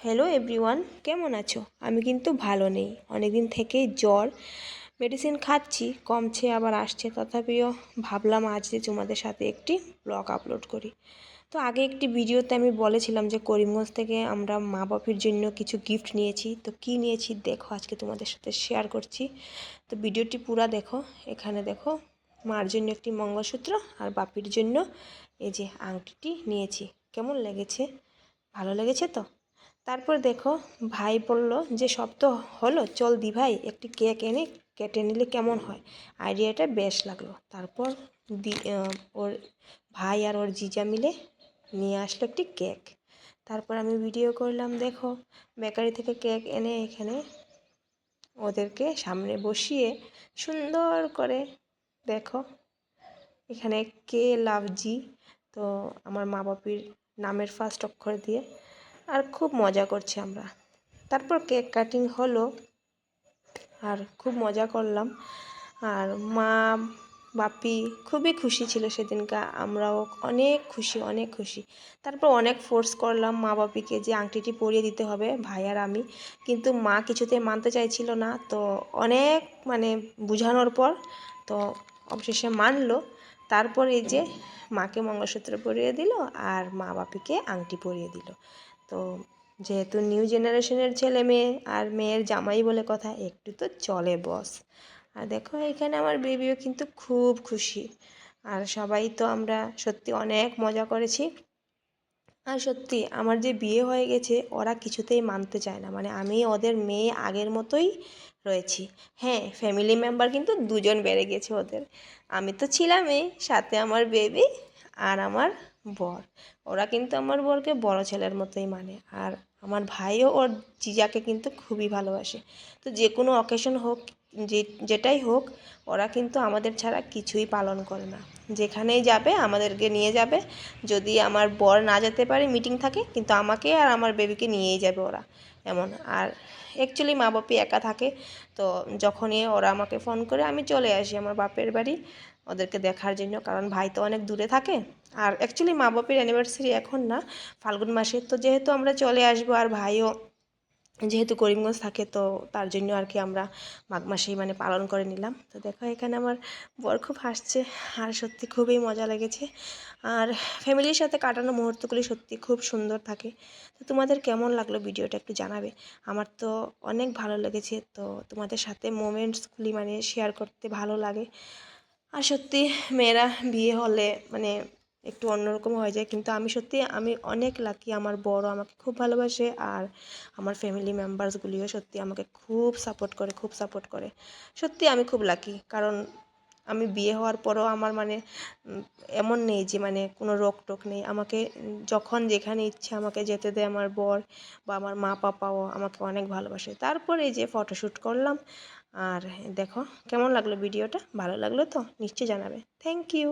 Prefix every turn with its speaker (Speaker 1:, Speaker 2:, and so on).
Speaker 1: Hello everyone, কেমন আছো? আমি কিন্তু ভালো নেই, অনেকদিন থেকেই জ্বর। মেডিসিন খাচ্ছি, কমছে আবার আসছে। তথাপিও ভাবলাম আজ যে তোমাদের সাথে একটি ব্লগ আপলোড করি। তো আগে একটি ভিডিওতে আমি বলেছিলাম যে করিমগঞ্জ থেকে আমরা মা বাপির জন্য কিছু গিফট নিয়েছি। তো কি নিয়েছি দেখো, আজকে তোমাদের সাথে শেয়ার করছি। তো ভিডিওটি পুরা দেখো। এখানে দেখো, মার জন্য একটি মঙ্গলসূত্র আর বাপির জন্য এই যে আংটিটি নিয়েছি। কেমন লেগেছে? ভালো লেগেছে তো? তারপর দেখো, ভাই বলল যে সব তো হলো, চল দি ভাই একটি কেক এনে কেটে নিলে কেমন হয়। আইডিয়াটা বেশ লাগলো। তারপর ওর ভাই আর ওর জিজা মিলে নিয়ে আসলো একটি কেক। তারপর আমি ভিডিও করলাম। দেখো, বেকারি থেকে কেক এনে এখানে ওদেরকে সামনে বসিয়ে সুন্দর করে দেখো, এখানে কে লাভ জি, তো আমার মা বাপির নামের ফার্স্ট অক্ষর দিয়ে, আর খুব মজা করছি আমরা। তারপর কেক কাটিং হলো আর খুব মজা করলাম। আর মা বাপি খুবই খুশি ছিল সেদিনকা, আমরাও অনেক খুশি, অনেক খুশি। তারপর অনেক ফোর্স করলাম মা বাপিকে যে আংটিটি পরিয়ে দিতে হবে ভাই আর আমি, কিন্তু মা কিছুতেই মানতে চাইছিল না। তো অনেক বুঝানোর পর তো অবশেষে মানলো। তারপর এই যে মাকে মঙ্গলসূত্র পরিয়ে দিল আর মা বাপিকে আংটি পরিয়ে দিল। তো যেহেতু নিউ জেনারেশনের ছেলে মেয়ে আর মেয়ের জামাই বলে কথা, একটু তো চলে বস। আর দেখো, এখানে আমার বেবিও কিন্তু খুব খুশি। আর সবাই তো আমরা সত্যি অনেক মজা করেছি। আর সত্যি আমার যে বিয়ে হয়ে গেছে ওরা কিছুতেই মানতে চায় না, আমি ওদের মেয়ে আগের মতোই রয়েছি। হ্যাঁ, ফ্যামিলি মেম্বার কিন্তু দুজন বেড়ে গেছে ওদের। আমি তো ছিলামই, সাথে আমার বেবি আর আমার বর। ওরা কিন্তু আমার বরকে বড় ছেলের মতোই মানে। আর আমার ভাইও ওর জিজাকে কিন্তু খুবই ভালোবাসে। তো যে কোনো অকেশন হোক, যেটাই হোক, ওরা কিন্তু আমাদের ছাড়া কিছুই পালন করে না। যেখানেই যাবে আমাদেরকে নিয়ে যাবে। যদি আমার বর না যেতে পারে, মিটিং থাকে, কিন্তু আমাকে আর আমার বেবিকে নিয়েই যাবে ওরা, এমন। আর অ্যাকচুয়ালি মা বাপি একা থাকে, তো যখনই ওরা আমাকে ফোন করে আমি চলে আসি আমার বাপের বাড়ি ওদেরকে দেখার জন্য, কারণ ভাই তো অনেক দূরে থাকে। আর অ্যাকচুয়ালি মা বাপির অ্যানিভার্সারি এখন না, ফাল্গুন মাসে। তো যেহেতু আমরা চলে আসবো আর ভাইও যেহেতু করিমগঞ্জ থাকে, তো তার জন্য আর কি আমরা মাঘ মাসেই পালন করে নিলাম। তো দেখো, এখানে আমার বর খুব হাসছে আর সত্যি খুবই মজা লেগেছে। আর ফ্যামিলির সাথে কাটানো মুহূর্তগুলি সত্যি খুব সুন্দর থাকে। তো তোমাদের কেমন লাগলো ভিডিওটা একটু জানাবে। আমার তো অনেক ভালো লেগেছে। তো তোমাদের সাথে মোমেন্টসগুলি শেয়ার করতে ভালো লাগে। আর সত্যি মেয়েরা বিয়ে হলে একটু অন্যরকম হয়ে যায়, কিন্তু আমি সত্যি আমি অনেক লাকি। আমার বড় আমাকে খুব ভালোবাসে আর আমার ফ্যামিলি মেম্বার্সগুলিও সত্যি আমাকে খুব সাপোর্ট করে, খুব সাপোর্ট করে। সত্যি আমি খুব লাকি, কারণ আমি বিয়ে হওয়ার পরেও আমার এমন নেই যে কোনো রোক টোক নেই। আমাকে যখন যেখানে ইচ্ছে আমাকে যেতে দেয় আমার বর, বা আমার মা পাপাও আমাকে অনেক ভালোবাসে। তারপরে এই যে ফটোশ্যুট করলাম। আর দেখো, কেমন লাগলো ভিডিওটা? ভালো লাগলো তো? নিশ্চয়ই জানাবে। Thank you.